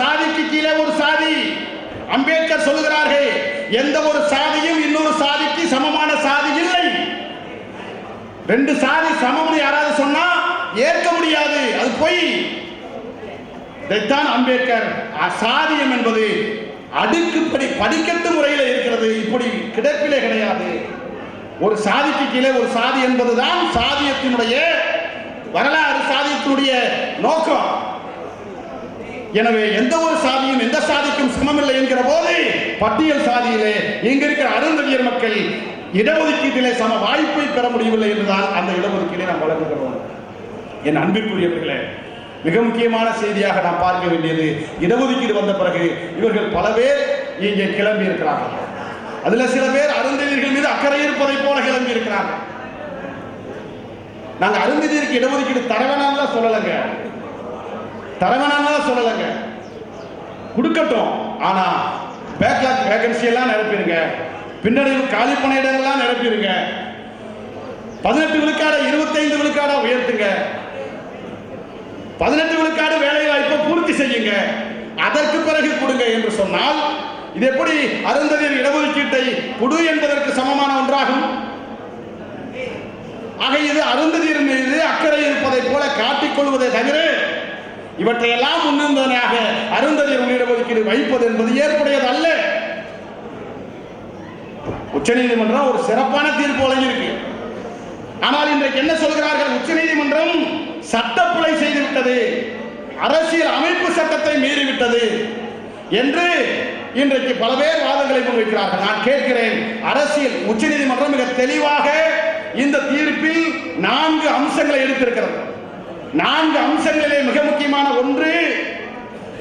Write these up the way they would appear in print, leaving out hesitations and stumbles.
சாதிக்கு கீழே ஒரு சாதி. அம்பேத்கர் சொல்லுகிறார்கள், எந்த ஒரு சாதியும் இன்னொரு சாதிக்கு சமமான சாதி இல்லை. ரெண்டு சாதி சமம்னு யாராவது சொன்னா ஏற்க முடியாது, அது பொய். இதைத்தான் அம்பேத்கர் சாதியம் என்பது அடுக்குப்படி படிக்கட்டு முறையில் இருக்கிறது, இப்படி கிடப்பிலே கிடையாது. ஒரு சாதிக்கு கீழே ஒரு சாதி என்பதுதான் சாதியத்தினுடைய வரலாறு, சாதியத்தினுடைய நோக்கம். எனவே எந்த ஒரு சாதியும் எந்த சாதிக்கும் சமமில்லை என்கிற போது பட்டியல் சாதியிலே இங்க இருக்கிற அருந்ததியர் மக்கள் இடஒதுக்கீட்டிலே சம வாய்ப்பை பெற முடியவில்லை என்றுதான் அந்த இடஒதுக்கீட்டை நாம் வழங்குகிறோம். என் அன்பிற்குரியவர்களே, மிக முக்கியமான செய்தியாக நாம் பார்க்க வேண்டியது, இடஒதுக்கீடு வந்த பிறகு இவர்கள் பல பேர் இங்கே கிளம்பி இருக்கிறார்கள். அதுல சில பேர் அருந்ததியர்கள் மீது அக்கறை இருப்பதை போல கிளம்பி இருக்கிறார்கள். நாங்க அருந்ததியருக்கு இடஒதுக்கீடு தரவேணாம்லாம் சொல்லலைங்க, தரவேணாம்லாம் சொல்லலைங்க, கொடுக்கட்டும். ஆனா பேக்லாக் வேகன்சி எல்லாம் நிரப்பிடுங்க, பின்னடைவு காலி பணி இடங்கள்லாம் நிரப்பிடுங்க, 18 விழுக்காடு 25 விழுக்காடா உயர்த்துங்க, 18 விழுக்காடு வேலை வாய்ப்பை பூர்த்தி செய்யுங்க, அதற்கு பிறகு கொடுங்க என்று சொன்னால் இது எப்படி அருந்ததியர் இடஒதுக்கீட்டை கொடு என்பதற்கு சமமான ஒன்றாகும்? ஆக இது அருந்ததியர் மீது அக்கறை இருப்பதை போல காட்டிக்கொள்வதை தவிர இவற்றையெல்லாம் முன்னிருந்ததாக அருந்ததியர் இடஒதுக்கீடு வைப்பது என்பது ஏற்புடையது அல்ல. உச்சநீதிமன்றம் ஒரு சிறப்பான தீர்ப்பு வழங்கியிருக்கு. ஆனால் இன்றைக்கு என்ன சொல்கிறார்கள்? உச்சநீதிமன்றம் சட்டப்பிழை செய்துவிட்டது, அரசியல் அமைப்பு சட்டத்தை மீறிவிட்டது என்று இன்றைக்கு பல பேர் வாதங்களை முன்வைக்கிறார்கள். நான் கேட்கிறேன், அரசியல் உச்சநீதிமன்றம் மிக தெளிவாக இந்த தீர்ப்பில் 4 அம்சங்களை எடுத்திருக்கிறது. 4 அம்சங்களிலே மிக முக்கியமான ஒன்று,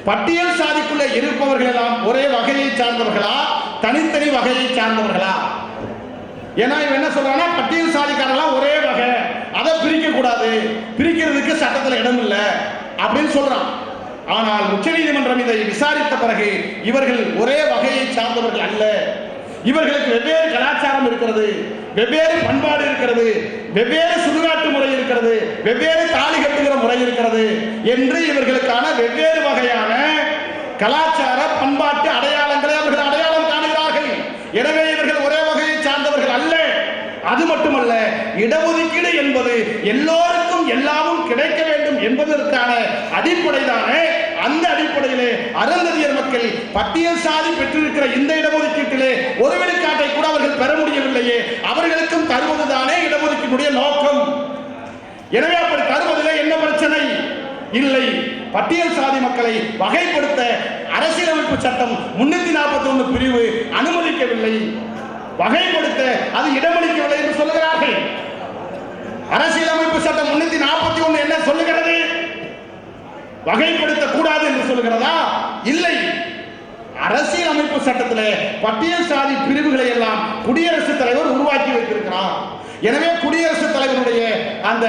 பட்டியல் சாதிக்குள்ளே இருப்பவர்கள் எல்லாம் ஒரே வகையை சார்ந்தவர்களா, தனித்தனி வகையை சார்ந்தவர்களா? ஏன்னா இவன் என்ன சொல்றானா, பட்டியல் சாதிக்காரெல்லாம் ஒரே வகை, அதை பிரிக்க கூடாது, பிரிக்கிறதுக்கு சட்டத்தில் இடம் இல்லை அப்படின்னு சொல்றான். ஆனால் உச்சநீதிமன்றம் இதை விசாரித்த பிறகு இவர்கள் ஒரே வகையை சார்ந்தவர்கள் அல்ல, இவர்களுக்கு வெவ்வேறு கலாச்சாரம் இருக்கிறது, வெவ்வேறு பண்பாடு இருக்கிறது, வெவ்வேறு சுடுகாட்டு முறை இருக்கிறது, வெவ்வேறு தாலி கட்டுகிற முறை இருக்கிறது என்று இவர்களுக்கான வெவ்வேறு வகையான கலாச்சார பண்பாட்டு அடையாளங்களை அவர்கள் அடையாளம் காணுகிறார்கள். எனவே இவர்கள் ஒரே வகையை சார்ந்தவர்கள் அல்ல. அது மட்டுமல்ல, இடஒதுக்கீடு என்பது எல்லோருக்கும் எல்லாமும் கிடைக்க வேண்டும் என்பதற்கான அடிப்படைதானே. அந்த அடிப்படையிலே அருந்ததியர் மக்கள் பட்டியல் சாதி பெற்றிருக்கிற இந்த இடஒதுக்கீட்டிலே ஒரு விழுக்காட்டை கூட அவர்கள் பெற முடியவில்லையே, அவர்களுக்கும் தருவதுதானே இடஒதுக்கீட்டுடைய நோக்கம். எனவே அப்படி தருவதிலே என்ன பிரச்சனை இல்லை. பட்டியல் சாதி மக்களை வகைப்படுத்த அரசியலமைப்பு சட்டம் 341 பிரிவு அனுமதிக்கவில்லை, வகைப்படுத்த அது இடமளிக்கவில்லை என்று சொல்லுகிறார்கள். அரசியலமைப்பு சட்டம் 341 என்ன சொல்லுகிறது? வகைப்படுத்த கூடாது என்று சொல்லுகிறதா? இல்லை. அரசியல் அமைப்பு சட்டத்திலே பட்டியல் சாதி பிரிவுகளை எல்லாம் குடியரசுத் தலைவர் உருவாக்கி வைத்திருக்கிறார். எனவே குடியரசுத் தலைவருடைய அந்த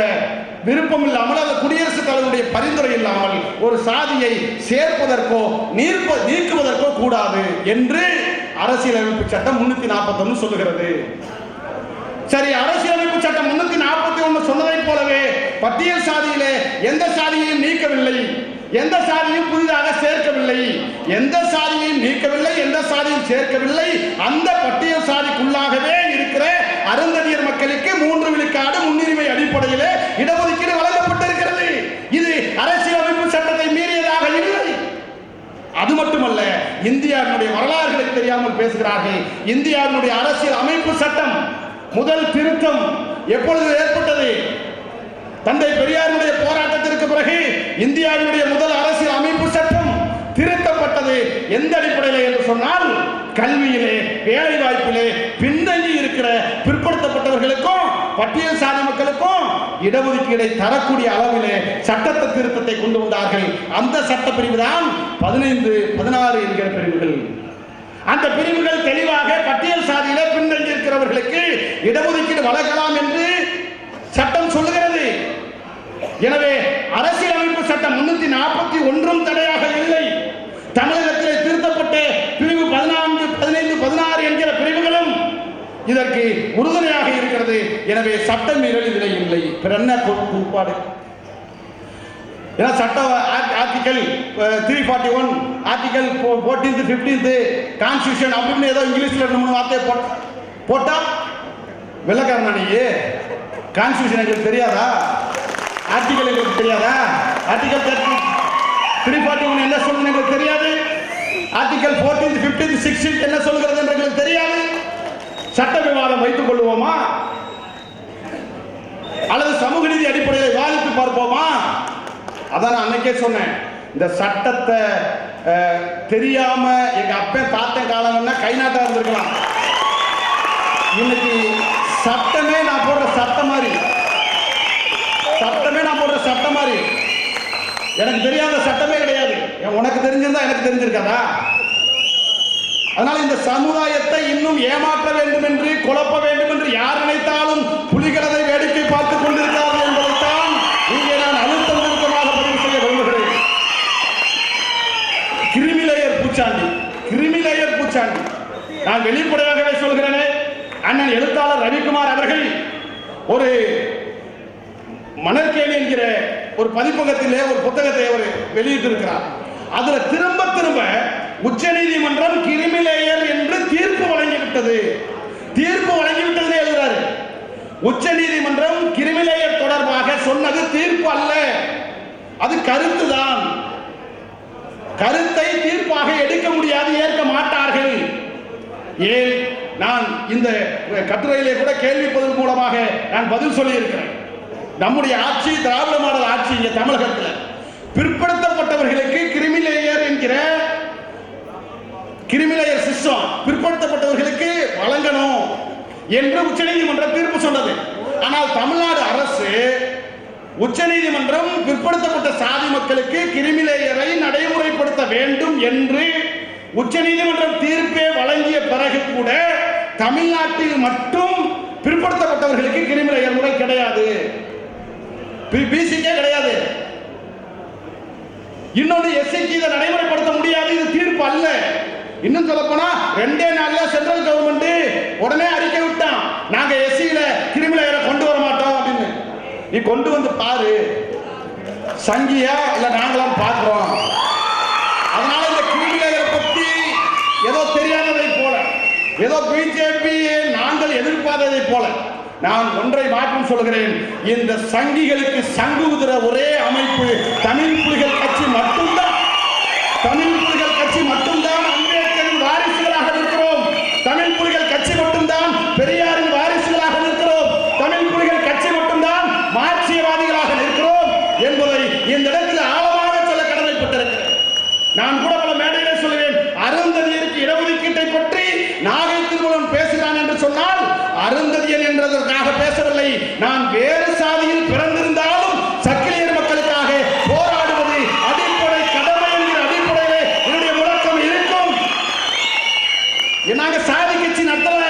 விருப்பம் இல்லாமல், அந்த குடியரசுத் தலைவருடைய பரிந்துரை இல்லாமல் ஒரு சாதியை சேர்ப்பதற்கோ நீக்குவதற்கோ கூடாது என்று அரசியலமைப்பு சட்டம் 341 சொல்லுகிறது. சரி, அரசியலமைப்பு சட்டம் 341 சொன்னதை போலவே பட்டியல் சாதியிலே எந்த சாதியையும் நீக்கவில்லை, எந்த சாதியும் புதிதாக சேர்க்கவில்லை, எந்த சாதியையும் நீக்கவில்லை, எந்த சாதியும் சேர்க்கவில்லை. அந்த பட்டியல் சாதிக்குள்ளாகவே இருக்கிற அருந்ததியர் மக்களுக்கு 3 விழுக்காடு முன்னுரிமை அடிப்படையிலே இடஒதுக்கீடு வழங்கப்பட்டிருக்கிறது. இது அரசியலமைப்பு சட்டத்தை மீறியதாக இல்லை. அது மட்டுமல்ல, இந்தியாவினுடைய வரலாறுகளை தெரியாமல் பேசுகிறார்கள். இந்தியாவினுடைய அரசியல் அமைப்பு சட்டம் முதல் திருத்தம் எப்பொழுது ஏற்பட்டது? தந்தை பெரியாருடைய போராட்டத்திற்கு பிறகு இந்தியாவினுடைய முதல் அரசியல் அமைப்பு சட்டம் திருத்தப்பட்டது. எந்த அடிப்படையில் என்று சொன்னால், கல்வியிலே, வேலை வாய்ப்பிலே பின்தங்கி இருக்கிற பிற்படுத்தப்பட்டவர்களுக்கும் பட்டியல் சாதி மக்களுக்கும் இடஒதுக்கீடை தரக்கூடிய அளவிலே சட்டத்தை திருத்தத்தை கொண்டு வந்தார்கள். அந்த சட்ட பிரிவு தான் 15, 16 என்கிற பிரிவுகள். அந்த பிரிவுகள் தெளிவாக பட்டியல் சாதியிலே பின்தங்கி இருக்கிறவர்களுக்கு இடஒதுக்கீடு வழங்கலாம் என்று சட்டம் சொல்லுகிறது. எனவே அரசியலமைப்பு சட்டம் 341 தடையாக இல்லை. தமிழகத்தில் திருத்தப்பட்ட பிரிவு 14, 15, 16 என்கிற பிரிவுகளும் இதற்கு உறுதுணையாக இருக்கிறது. எனவே சட்ட மீறல் இதில் இல்லை. பிற என்ன கோட்பாடு? ஏன்னா சட்ட article 341, article 14th 15th constitution அப்படின்னு ஏதோ இங்கிலீஷ்ல 2-3 வார்த்தையை போட்டா வெள்ளக்காரனா நீ? கான்ஸ்டியூஷன் எங்களுக்கு தெரியாதா? ஆர்டிகல் எங்களுக்கு தெரியாதா? ஆர்டிகல் 341 என்ன சொல்லுன்னு எங்களுக்கு தெரியாது. ஆர்டிகல் 14th 15th 16th என்ன சொல்கிறது என்று எங்களுக்கு தெரியாது. சட்ட விவாதம் வைத்துக் கொள்வோமா அல்லது சமூக நீதி அடிப்படையில் விவாதித்து பார்ப்போமா? அதான் நான் அன்னைக்கே சொன்னேன், இந்த சட்டத்தை தெரியாம எங்க அப்பன் தாத்தன் காலம்னா கை நாட்டா இருந்திருக்கலாம். இன்னைக்கு சட்டமே நான் போடுற சட்டம் மாதிரி, சட்டமே நான் போடுற சட்டம் மாதிரி. எனக்கு தெரியாத சட்டமே கிடையாது. உனக்கு தெரிஞ்சிருந்தா எனக்கு தெரிஞ்சிருக்காதா? அதனால இந்த சமுதாயத்தை இன்னும் ஏமாற்ற வேண்டும் என்று, குழப்ப வேண்டும் என்று யார் நினைத்தாலும் புலிகளதை வேடிக்கை பார்த்துக் கொண்டிருக்கிறார்கள் என்பதைத்தான் இங்கே நான் அழுத்தம் திருத்தமாக பதிவு செய்ய விரும்புகிறேன். கிரிமிலேயர் பூச்சாண்டி, கிரிமிலேயர் பூச்சாண்டி. நான் வெளிப்படையாகவே சொல்கிறேனே, அண்ணன் எழுத்தாளர் ரவிக்குமார் அவர்கள் ஒரு மணற்கேணி என்கிற ஒரு பதிப்பகத்திலே ஒரு புத்தகத்தை அவர் வெளியிட்டிருக்கிறார். அதுல திரும்ப திரும்ப உச்ச நீதிமன்றம் கிரிமிலேயர் என்று தீர்ப்பு வழங்கிவிட்டது, தீர்ப்பு வழங்கிவிட்டது எழுதுறாரு. உச்ச நீதிமன்றம் கிரிமிலேயர் தொடர்பாக சொன்னது தீர்ப்பு அல்ல, அது கருத்துதான். கருத்தை தீர்ப்பாக எடுக்க முடியாது, ஏற்க மாட்டார்கள். ஏன்? நான் இந்த கட்டுரையிலே கூட கேள்வி பதில் மூலமாக நான் பதில் சொல்லி இருக்கிறேன். நம்முடைய ஆட்சி திராவிட மாடல் ஆட்சி. இங்க தமிழகத்தில் பிற்படுத்தப்பட்டவர்களுக்கு கிரிமிலேயர் என்கிற கிரிமிலேயர் சிஸ்டம் பிற்படுத்தப்பட்டவர்களுக்கு வழங்கணும் என்று உச்சநீதிமன்றம் தீர்ப்பு சொன்னது. ஆனால் தமிழ்நாடு அரசு உச்சநீதிமன்றம் பிற்படுத்தப்பட்ட சாதி மக்களுக்கு கிரிமிலேயரை நடைமுறைப்படுத்த வேண்டும் என்று உச்சநீதிமன்றம் தீர்ப்பே வழங்கிய பிறகு கூட தமிழ்நாட்டில் மட்டும் பிற்படுத்தப்பட்டவர்களுக்கு கிரிமிலேயர் முறை கிடையாது, பிசிக்கே கிடையாது. இன்னொன்று எஸ்சிக்கு இதை நடைமுறைப்படுத்த முடியாது, இது தீர்ப்பு அல்ல. இன்னும் சொல்ல போனா 2 நாள்ல சென்ட்ரல் கவர்மெண்ட் உடனே அறிக்கை விட்டான், நாங்க எஸ்சியில கிரிமிலேயரை கொண்டு வர மாட்டோம் அப்படின்னு. நீ கொண்டு வந்து பாரு, சங்கியா இல்ல நாங்களாம் பார்க்கிறோம். அதனால இந்த கிரிமிலேயரை பத்தி ஏதோ தெரியாததை போல, ஏதோ பிஜேபி நாங்கள் எதிர்பார்த்ததை போல நான் ஒன்றை மாற்றம் சொல்கிறேன். இந்த சங்கிகளுக்கு சங்கு உதிர ஒரே அமைப்பு தமிழ் புலிகள் கட்சி மட்டும்தான். தமிழ் புலிகள் கட்சி மட்டும்தான் அம்பேத்கரின் வாரிசுகளாக இருக்கிறோம். தமிழ் புலிகள் கட்சி மட்டும்தான் பெரியாரின் வாரிசுகளாக இருக்கிறோம். தமிழ் புலிகள் கட்சி மட்டும்தான் மார்க்சியவாதிகளாக இருக்கிறோம் என்பதை இந்த இடத்தில் ஆழமாக சொல்ல கடமைப்பட்டிருக்கிறேன். நான் கூட பல மேடையிலே சொல்லுவேன், அருந்ததியருக்கு இடஒதுக்கீட்டை பற்றி நாகை திருமணம் பேசுகிறான் என்று சொன்னால் அருந்ததியன் என்றதற்காக பேசவில்லை. நான் வேறு சாதியில் பிறந்திருந்தாலும் சக்கிலியர் மக்களுக்காக போராடுவது அடிப்படை கடமை என்கிற அடிப்படையிலே என்னுடைய முழக்கம் இருக்கும். நாங்க சாதி கட்சி நடத்தல.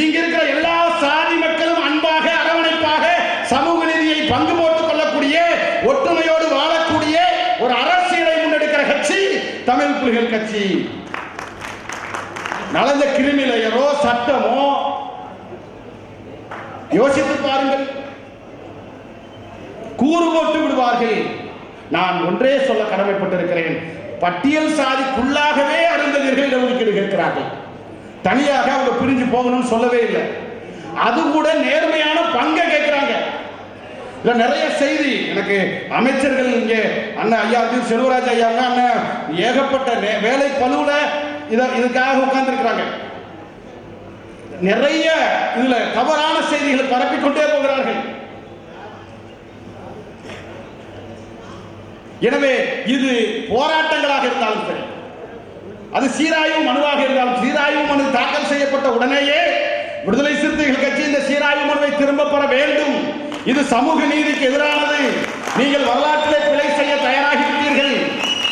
இங்க இருக்கிற எல்லா சாதி மக்களும் அன்பாக அரவணைப்பாக சமூக நீதியை பங்கு போட்டுக் கொள்ளக்கூடிய, ஒற்றுமையோடு வாழக்கூடிய ஒரு அரசியலை முன்னெடுக்கிற கட்சி தமிழ் புலிகள் கட்சி. நலந்த கிரிமிலேயரோ சட்டமோ யோசித்து பாருங்கள், கூறு போட்டு விடுவார்கள். நான் ஒன்றே சொல்ல கடமைப்பட்டிருக்கிறேன், பட்டியல் சாதிக்குள்ளாகவே அருந்ததியர்கள் இடஒதுக்கீடு கேட்கிறார்கள். தனியாக அவங்க பிரிஞ்சு போகணும்னு சொல்லவே இல்லை. அது கூட நேர்மையான பங்கை கேட்கிறாங்க. இல்ல நிறைய செய்தி எனக்கு அமைச்சர்கள் இங்கே அண்ணன் ஐயா செல்வராஜ் ஐயா அண்ணன் ஏகப்பட்ட வேலை பழுவுல இதுக்காக உட்கார்ந்து இருக்கிறாங்க. நிறைய இதுல தவறான செய்திகளை பரப்பிக்கொண்டே போகிறார்கள். எனவே இது போராட்டங்களாக இருந்தாலும் சரி, அது சீராய்வு மனுவாக இருந்தாலும், சீராய்வு மனு தாக்கல் செய்யப்பட்ட உடனேயே விடுதலை சிறுத்தைகள் கட்சி இந்த சீராய்வு மனுவை திரும்ப பெற வேண்டும். இது சமூக நீதிக்கு எதிரானது. நீங்கள் வரலாற்றிலே பிழை செய்ய தயாராகிவிட்டீர்கள்,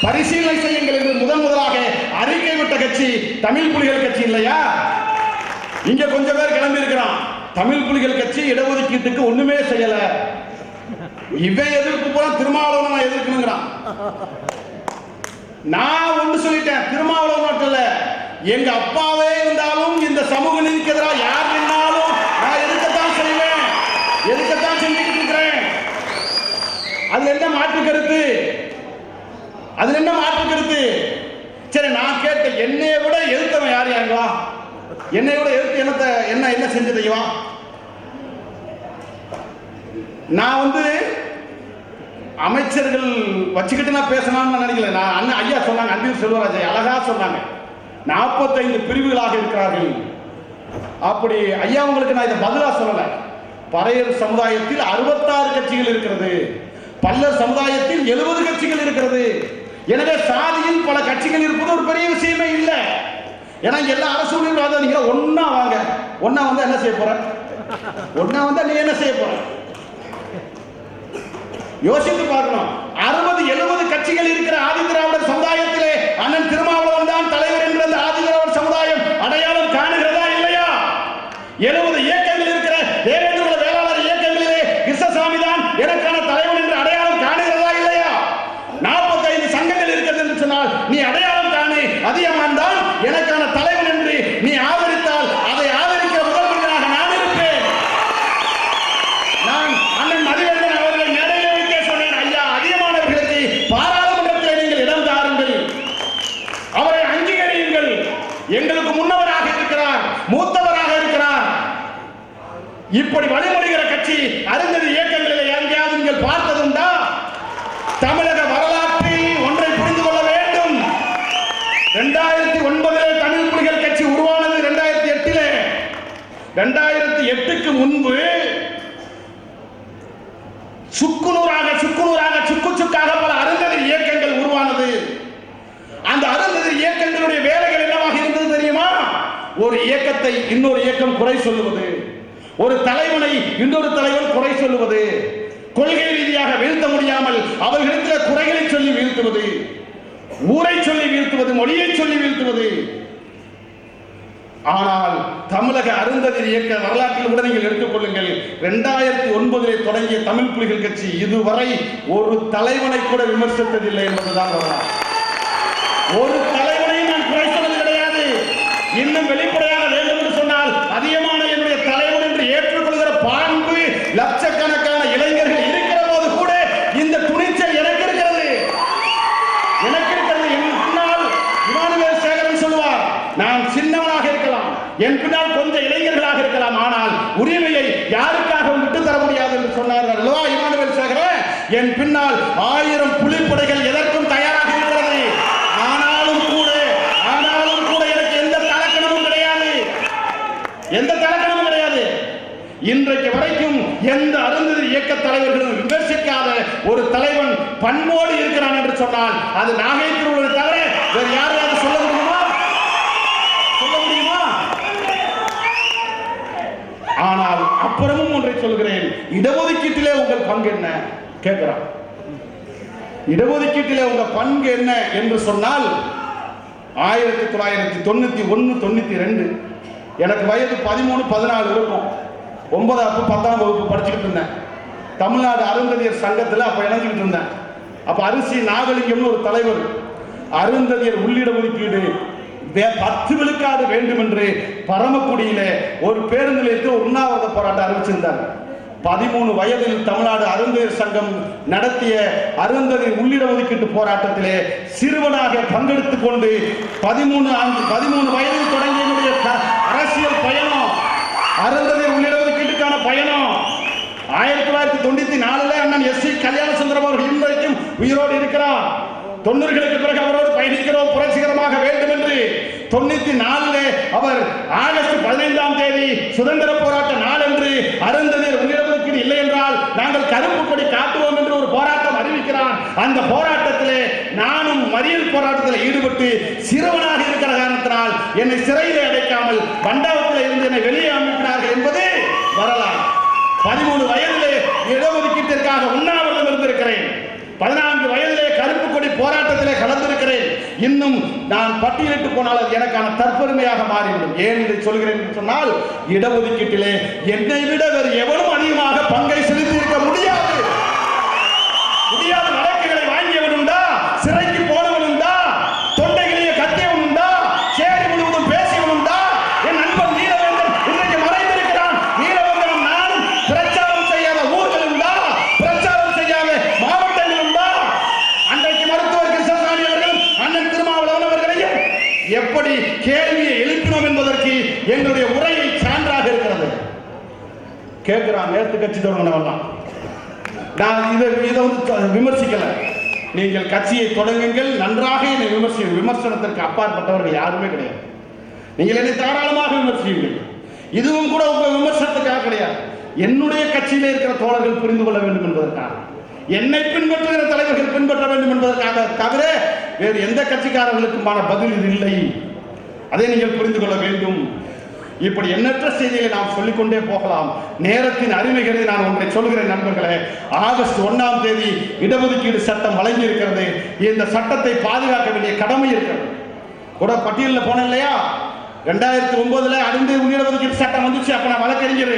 பரிசீலனை செய்யுங்கள் என்று முதலாக அறிக்கை விட்ட கட்சி தமிழ் புலிகள் கட்சி இல்லையா? இங்க கொஞ்சம் பேர் கிளம்பி இருக்கிறான், தமிழ் புலிகள் கட்சி இடஒதுக்கீட்டுக்கு ஒண்ணுமே செய்யல, இவன் எதிர்ப்பு போல திருமாவளவன் நான் எதிர்க்கணுங்கிறான். நான் ஒன்று சொல்லிட்டேன், திருமாவளவன் மட்டும் இல்ல, எங்க அப்பாவே இருந்தாலும் இந்த சமூக நீதிக்கு எதிராக யார் நின்னாலும் நான் எதிர்க்கத்தான் செய்வேன், எதிர்க்கத்தான் செஞ்சுக்கிட்டு இருக்கிறேன். அதுல என்ன மாற்று கருத்து? அதுல என்ன மாற்று கருத்து? சரி, நான் கேட்ட என்னைய விட எழுத்தவன் யார் யாருவா? என்னை விட எழுத்து என்ன என்ன செஞ்சதையும் நான் அமைச்சர்கள் வச்சுக்கிட்டு நான் பேசலாம்னு நினைக்கல. நான் அண்ணன் ஐயா சொன்னாங்க, அன்பில் செல்வராஜ் அழகா சொன்னாங்க, 45 பிரிவுகளாக இருக்கிறார்கள். அப்படி ஐயா உங்களுக்கு நான் இதை பதிலா சொல்லல. பறையர் சமுதாயத்தில் 66 கட்சிகள் இருக்கிறது, பல்லர் சமுதாயத்தில் 70 கட்சிகள் இருக்கிறது. எனவே சாதியில் பல கட்சிகள் இருப்பது ஒரு பெரிய விஷயமே இல்லை. ஏன்னா எல்லா அரசு நீங்க ஒன்னா வாங்க, ஒன்னா என்ன செய்ய போற? ஒன்னா நீ என்ன செய்ய போற? யோசித்து பார்க்கணும். 60-70 கட்சிகள் இருக்கிற ஆதி திராவிடர் சமுதாயத்திலே அண்ணன் திருமாவளவன் தான் தலைவர் என்ற அந்த ஆதி திராவிடர் சமுதாயம் அடையாளம் காணுகிறதா இல்லையா? 70 இயக்கங்கள் இருக்கிற தேவேந்திர வேளாளர் இயக்கங்களிலே கிருஷ்ணசாமி தான் எனக்கான தலைவன் என்று அடையாளம் காணுகிறதா இல்லையா? 45 சங்கங்கள் இருக்கிறது என்று சொன்னால் நீ அடையாளம் காணு, அதியமான் தான் எனக்கான தலைவன் என்று நீ ஆதரித்தால் அதை ஆதரிக்கிற முதல் மனிதனாக நான் இருப்பேன். நான் அண்ணன் மதிவேந்தன் அவர்களை மேடையிலே வைத்தே சொன்னேன், ஐயா அதியமானவர்களுக்கு பாராளுமன்றத்தில் நீங்கள் இடம் தாருங்கள், அவரை அங்கீகரியுங்கள். எங்களுக்கு முன்னவராக இருக்கிறார், மூத்தவராக இருக்கிறார். இப்படி வழிமொழிகிற கட்சி அருந்ததி இயக்கங்களில் எங்கேயாவது நீங்கள் பார்த்ததுண்டா? தமிழக வரலாற்றில் ஒன்றை புரிந்து கொள்ள வேண்டும். 2009 தமிழ் புலிகள் கட்சி உருவானது 2008. 2008க்கு முன்பு சுக்குநூறாக பல அருந்ததி இயக்கங்கள் உருவானது. அந்த அருந்ததி இயக்கங்களுடைய வேலைகள் என்னவாக இருந்தது தெரியுமா? ஒரு இயக்கத்தை இன்னொரு இயக்கம் குறை சொல்லுவது, ஒரு தலைவனை இன்னொரு தலைவன் குறை சொல்லுவது, கொள்கை ரீதியாக வீழ்த்த முடியாமல் அவர்களிடத்தில் குறைகளை சொல்லி வீழ்த்துவது, ஊரை சொல்லி வீழ்த்துவது, மொழியை சொல்லி வீழ்த்துவது. ஆனால் தமிழக அருந்ததி இயக்க வரலாற்றில் கூட நீங்கள் எடுத்துக்கொள்ளுங்கள், 2009 தொடங்கிய தமிழ் புலிகள் கட்சி இதுவரை ஒரு தலைவனை கூட விமர்சித்ததில்லை என்பதுதான் வரலாறு. ஒரு தலைவனையும் நான் குறை சொன்னது கிடையாது. இன்னும் வெளிப்படையாக வேண்டும் என்று சொன்னால் அதிகமான என்னுடைய தலைவன் என்று ஏற்றுக்கொள்கிற பான்பு லட்சக்கணக்கான இளைஞர்கள் இருக்கிற போது கூட இந்த துணிச்சல் எனக்கு இருக்கிறது. என் பின்னால் இமானுவேல் சேகரன் சொல்லுவார், நான் சின்னவனாக இருக்கலாம், என் பின்னால் கொஞ்சம் இளைஞர்களாக இருக்கலாம், ஆனால் உரிமையை யாருக்காக விட்டு தர முடியாது என்று சொன்னார்கள் அல்லவா இமானுவேல் சேகரன். என் பின்னால் 1000 புலிப்படைகள் எதற்கும் தயாராக இருக்கிறது. ஆனாலும் கூட எனக்கு எந்த தலக்கணமும் கிடையாது, எந்த தலக்கணமும் கிடையாது. இன்றைக்கு வரைக்கும் எந்த அருந்ததி இயக்க தலைவர்களும் விமர்சிக்காத ஒரு தலைவன் பண்போடு இருக்கிறான் என்று சொன்னால் அது நாகை திருவள்ளுவரை தவிர வேறு யாரையாவது சொல்ல முடியுமா? ஆனால் அப்புறமும் ஒன்றை சொல்கிறேன், இடஒதுக்கீட்டிலே உங்கள் பங்கு என்ன கேட்கிறான். இடஒதுக்கீட்டிலே உங்க பங்கு என்ன என்று சொன்னால் 1991-92 எனக்கு வயது 13-14 இருக்கும். 9ஆம் 10ஆம் வகுப்பு படிச்சுக்கிட்டு இருந்தேன். தமிழ்நாடு அருந்ததியர் சங்கத்தில் அப்ப இணைஞ்சிக்கிட்டு இருந்தேன். அப்ப அரிசி நாகலிங்கம்னு ஒரு தலைவர் அருந்ததியர் உள்ளிட ஒதுக்கீடு 10 விழுக்காடு வேண்டும் என்று பரமக்குடியில ஒரு பேருந்து நிலையத்தில் உண்ணாவிரத போராட்டம் அறிவிச்சிருந்தார். 13 வயதில் தமிழ்நாடு அருந்ததியர் சங்கம் நடத்திய அருந்ததி உள்ளிட ஒதுக்கீட்டு போராட்டத்திலே சிறுவனாக பங்கெடுத்துக் கொண்டு 13 வயதில் தொடங்கிய என்னுடைய அரசியல் பயணம், அருந்ததி உள்ளிட ஒதுக்கீட்டுக்கான பயணம் 1994 அண்ணன் எஸ்.சி. கல்யாண சுந்தரம் அவர்கள் இன்றைக்கும் உயிரோடு இருக்கிறார். 90களுக்கு பிறகு அவரோடு பயணிக்கிறோம் புரட்சிகரமாக வேண்டும் என்று 94 அவர் ஆகஸ்ட் 15ஆம் தேதி சுதந்திர போராட்ட நாள் என்று அருந்ததியர் உள்ளிடஒதுக்கீடு இல்லை என்றால் நாங்கள் கருப்பு கொடி காட்டுவோம் என்று ஒரு போராட்டம் அறிவிக்கிறார். அந்த போராட்டத்திலே நானும் மறியல் போராட்டத்தில் ஈடுபட்டு சிறுவனாக இருக்கிற காரணத்தினால் என்னை சிறையில் அடைக்காமல் பண்டாவத்தில் இருந்து என்னை வெளியே அனுப்பினார்கள் என்பது வரலாறு. 13 வயதிலே இடஒதுக்கீட்டிற்காக உண்ணாவிரதம் இருந்திருக்கிறேன். 14 வயதிலே கருப்பு கொடி போராட்டத்திலே கலந்திருக்கிறேன். இன்னும் நான் பட்டியலிட்டு போனால் அது எனக்கான தற்பெருமையாக மாறிவிடும். ஏன் இதை சொல்கிறேன் என்று சொன்னால் இடஒதுக்கீட்டிலே என்னை விட வேறு எவரும் அதிகமாக பங்கை செலுத்தி இருக்க முடியாது. வழக்குகளை வாங்கியவன் உண்டா? சிறைக்கு போனவன் உண்டா? தொண்டைகளையே கத்தியவன் உண்டா? சேரி முழுவதும் பேசியவன் உண்டா? என் நண்பன் நீலவேந்தன் இன்றைக்கு மறைந்திருக்கிறான். நீலவேந்தனும் நானும் பிரச்சாரம் செய்யாத ஊர்கள் உண்டா? பிரச்சாரம் செய்யாத மாவட்ட கேட்கிறான். நேற்று கட்சி தொடங்கினவெல்லாம் நான் இதை வந்து விமர்சிக்கல. நீங்கள் கட்சியை தொடங்குங்கள், நன்றாக என்னை விமர்சனத்திற்கு அப்பாற்பட்டவர்கள் யாருமே கிடையாது. நீங்கள் என்னை தாராளமாக விமர்சியுங்கள். இதுவும் கூட உங்க விமர்சனத்துக்காக கிடையாது. என்னுடைய கட்சியிலே இருக்கிற தோழர்கள் புரிந்து கொள்ள வேண்டும் என்பதற்காக, என்னை பின்பற்றுகிற தலைவர்கள் பின்பற்ற வேண்டும் என்பதற்காக தவிர வேறு எந்த கட்சிக்காரர்களுக்குமான பதில் இது இல்லை. அதை நீங்கள் புரிந்து கொள்ள வேண்டும். இப்படி எண்ணற்ற செய்திகளை நாம் சொல்லிக்கொண்டே போகலாம். நேரத்தின் அருமைகளை நான் ஒன்றை சொல்கிறேன் நண்பர்களே. ஆகஸ்ட் 1ஆம் தேதி இடஒதுக்கீடு சட்டம் வழங்கி இருக்கிறது. இந்த சட்டத்தை பாதுகாக்க வேண்டிய கடமை இருக்கிறது. கூட பட்டியலில் போன இல்லையா, 2009 அடிந்து உள்ளிடஒதுக்கீடு சட்டம் வந்துச்சு. அப்ப நான் வழக்கறிஞர்.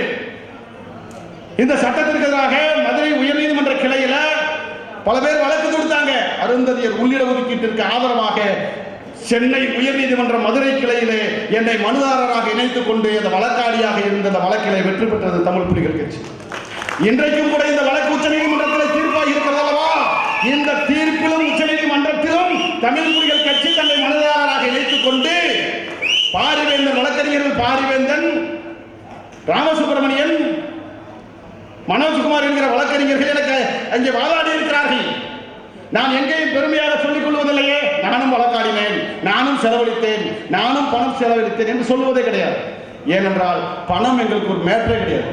இந்த சட்டத்திற்கு எதிராக மதுரை உயர்நீதிமன்ற கிளையில பல பேர் வழக்கு கொடுத்தாங்க. அருந்ததியர் உள்ளிடஒதுக்கீட்டிற்கு ஆதரவாக சென்னை உயர்நீதிமன்ற மதுரை கிளையிலே என்னை மனுதாரராக இணைத்துக் கொண்டு அந்த வழக்காடியாக இருந்த வழக்கிலே வெற்றி பெற்றது தமிழ் புலிகள் கட்சி. இன்றைக்கும் கூட இந்த வழக்கு உச்சநீதிமன்றத்தில் தீர்ப்பாக இருக்கிறது அல்லவா? இந்த தீர்ப்பிலும் உச்சநீதிமன்றத்திலும் தமிழ் புலிகள் கட்சி தன்னை மனுதாரராக இணைத்துக் கொண்டு பாரிவேந்தன் வழக்கறிஞர்கள் பாரிவேந்தன், ராமசுப்பிரமணியன், மனோஜ்குமார் என்கிற வழக்கறிஞர்கள் எனக்கு அங்கே வாதாடி இருக்கிறார்கள். நான் எங்கேயும் பெருமையாக சொல்லிக் கொள்வதில்லையே. நானும் வழக்காடினேன், நானும் செலவழித்தேன், நானும் பணம் செலவழித்தேன் என்று சொல்வதே கிடையாது. ஏனென்றால் பணம் எங்களுக்கு ஒரு மேட்டரே கிடையாது.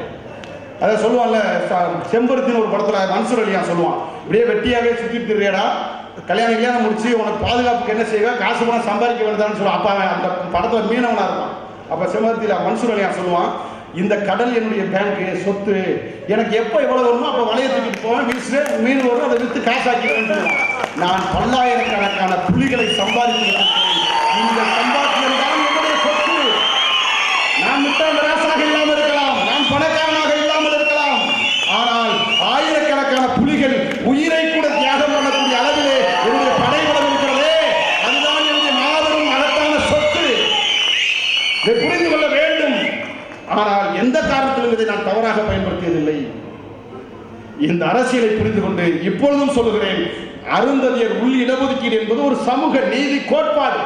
அதை சொல்லுவான்ல, செம்பருத்தின் ஒரு படத்துல மன்சூர் அலியா சொல்லுவான், இப்படியே வெட்டியாவே சுத்திட்டு தெரியாடா, கல்யாணம் முடிச்சு உனக்கு பாதுகாப்புக்கு என்ன செய்வேன், காசு பணம் சம்பாதிக்க வேண்டாம்னு சொல்லுவான். அப்ப அந்த படத்துல மீனவனா இருப்பான். அப்ப செம்பருத்தியில மன்சூர் அலியா சொல்லுவான், இந்த கடல் என்னுடைய பேங்க் சொத்து, எனக்கு எப்போ எவ்வளவு வருமோ அப்போ வலையை தூக்கிட்டு போவேன், வீசுவேன், மீன் வரும், அதை விற்று காசாக்கிடுவேன். நான் பல்லாயிரக்கணக்கான புலிகளை சம்பாதிக்கிறேன். இந்த சம்பாத்தியம் தான் என்னுடைய சொத்து. நான் மிட்டாமராசாக இல்லாமல் இருக்கலாம், நான் பணக்காரனாக இல்லாமல் இருக்கலாம், ஆனால் ஆயிரக்கணக்கான புலிகள் உயிரை கூட தியாகம் பண்ணக்கூடிய அளவிலே என்னுடைய படைபலம் இருக்கிறதே, அதுதான் என்னுடைய மாபெரும் மகத்தான சொத்து. இதை புரிந்து கொள்ள வேண்டும். ஆனால் எந்த காரணத்திலும் இதை நான் தவறாக பயன்படுத்தியதில்லை. இந்த அரசியலை புரிந்து கொண்டு இப்பொழுதும் சொல்லுகிறேன், அருந்ததியர் உள் இடஒதுக்கீடு என்பது ஒரு சமூக நீதி கோட்பாடு.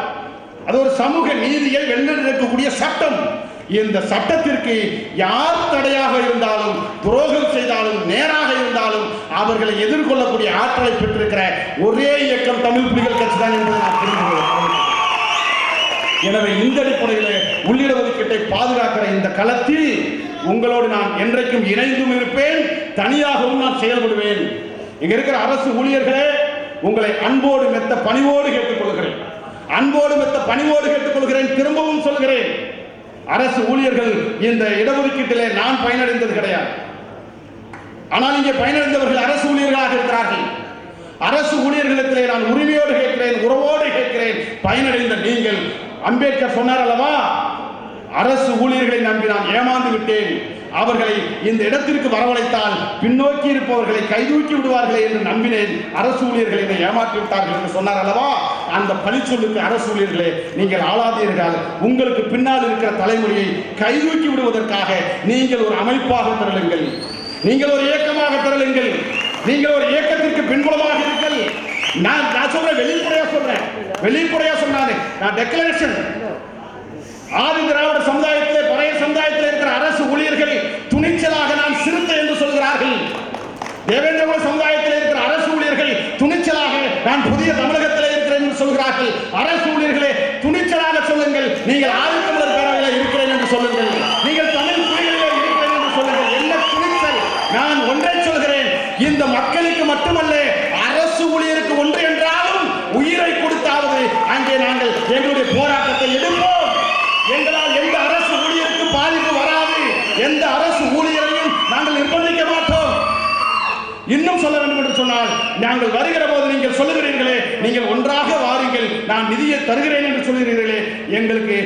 அது ஒரு சமூக நீதியை வென்றெடுக்கக்கூடிய சட்டம். இந்த சட்டத்திற்கு யார் தடையாக இருந்தாலும், துரோகம் செய்தாலும், நேராக இருந்தாலும் அவர்களை எதிர்கொள்ளக்கூடிய ஆற்றலை பெற்றிருக்கிற ஒரே இயக்கம் தமிழ் புலிகள் கட்சி தான் என்பதை நான் புரிந்து கொள்கிறேன். எனவே இந்த அடிப்படையில் உள்ளிடஒதுக்கீட்டை பாதுகாக்கிற இந்த களத்தில் உங்களோடு நான் என்றைக்கும் இணைந்தும் இருப்பேன், தனியாகவும் நான் செயல்படுவேன். இங்க இருக்கிற அரசு ஊழியர்களே, உங்களை அன்போடு மெத்த பணிவோடு கேட்டுக்கொள்கிறேன், அன்போடு மெத்த பணிவோடு கேட்டுக்கொள்கிறேன். திரும்பவும் சொல்கிறேன், அரசு ஊழியர்கள் இந்த இடஒதுக்கீட்டிலே நான் பயனடைந்தது கிடையாது. ஆனால் இங்கே பயனடைந்தவர்கள் அரசு ஊழியர்களாக இருக்கிறார்கள். அரசு ஊழியர்களிடத்திலே நான் உரிமையோடு கேட்கிறேன், உறவோடு கேட்கிறேன். பயனடைந்த நீங்கள், அம்பேத்கர் சொன்னார் அல்லவா, அரசு ஊழியர்களை நம்பி நான் ஏமாந்து விட்டேன், அவர்களை இந்த இடத்திற்கு வரவழைத்தால் பின்னோக்கி இருப்பவர்களை கைதூக்கி விடுவார்களே என்று நம்பினேன், அரசு ஊழியர்களை என்னை ஏமாற்றி விட்டார்கள் என்று சொன்னார் அல்லவா. அந்த பழிச்சொல்லுக்கு அரசு ஊழியர்களே நீங்கள் ஆளாதீர்கள். உங்களுக்கு பின்னால் இருக்கிற தலைமுறையை கைதூக்கி விடுவதற்காக நீங்கள் ஒரு அமைப்பாக திரளுங்கள், நீங்கள் ஒரு இயக்கமாக திரளுங்கள், நீங்கள் ஒரு இயக்கத்திற்கு பின்புலமாக இருங்கள். நான் சொல்றேன், வெளிப்படையா சொன்னாரு. நான் டெக்ளரேஷன், ஆதி திராவிட சமுதாயத்திலே, பழைய சமுதாயத்தில் இருக்கிற அரசு ஊழியர்கள் துணிச்சலாக நான் சிறுத்தை என்று சொல்கிறார்கள். தேவேந்திர சமுதாயத்தில் இருக்கிற அரசு ஊழியர்கள் துணிச்சலாக நான் புதிய தமிழகத்தில் இருக்கிறேன் என்று சொல்கிறார்கள். அரசு ஊழியர்களே துணிச்சலாக சொல்லுங்கள், நீங்கள் ஆதித்தமிழர் பேரவையில் இருக்கிறேன் என்று சொல்லுங்கள், நீங்கள் தமிழ் புலிகளிலே இருக்கிறேன் என்று சொல்லுங்கள். என்ன துணிச்சல்! நான் ஒன்றை சொல்கிறேன், இந்த மக்களுக்கு மட்டுமல்ல, அரசு ஊழியருக்கு ஒன்று என்றாலும் உயிரை கொடுத்தாவது அங்கே நாங்கள் எங்களுடைய போராட்டத்தை எடுப்போம். எங்களால் எந்த அரசு ஊழியருக்கு பாதிப்பு வராது, எந்த அரசு ஊழியரையும் நாங்கள் நிர்பந்திக்க மாட்டோம். இன்னும் சொல்ல வேண்டும் என்று சொன்னால், நாங்கள் வருகிற போது நீங்கள் சொல்லுகிறீர்களே, நீங்கள் ஒன்றாக வாருங்கள், நான் நிதியை தருகிறேன் என்று சொல்லுகிறீர்களே, எங்களுக்கு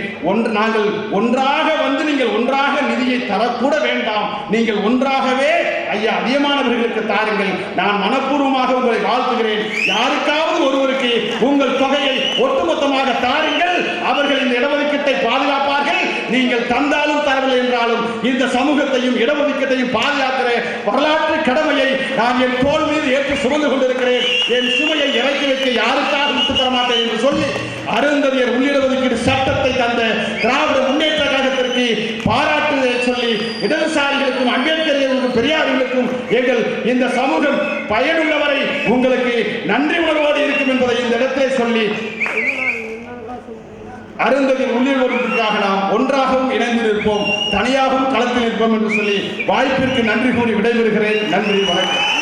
நாங்கள் ஒன்றாக வந்து நீங்கள் ஒன்றாக நிதியை தரக்கூட வேண்டாம், நீங்கள் ஒன்றாகவே ஐயா அதிகமானவர்களுக்கு தாருங்கள். நான் மனப்பூர்வமாக உங்களை வாழ்த்துகிறேன். யாருக்காவது ஒருவருக்கு உங்கள் தொகையை ஒட்டுமொத்தமாக தாருங்கள், அவர்கள் இந்த இடஒதுக்கீட்டை பாதுகாப்பார்கள். நீங்கள் தந்தாலும் தரவில்லை என்றாலும் இந்த சமூகத்தையும் இடஒதுக்கீட்டையும் பாதுகாக்கிற வரலாற்று கடமையை நான் என் தோள் மீது ஏற்றி சுமந்து கொண்டிருக்கிறேன். என் சுமையை இறக்கி வைக்க யாருக்காக விட்டு தர மாட்டேன் என்று சொல்லி அருந்ததியர் உள்ளிடஒதுக்கீடு சட்டத்தை தந்த திராவிட முன்னேற்ற கழகத்திற்கு பாராட்டுதலை சொல்லி இடதுசாரிகளுக்கும் அம்பேத்கர் எங்கள் இந்த சமூகம் பயனுள்ளவரை உங்களுக்கு நன்றி உணர்வோடு இருக்கும் என்பதை இந்த இடத்திலே சொல்லி அருந்ததின் உள்ளில் வருவதற்காக நாம் ஒன்றாகவும் இணைந்து நிற்போம், தனியாகவும் களத்தில் நிற்போம் என்று சொல்லி வாய்ப்பிற்கு நன்றி கூறி விடைபெறுகிறேன். நன்றி, வணக்கம்.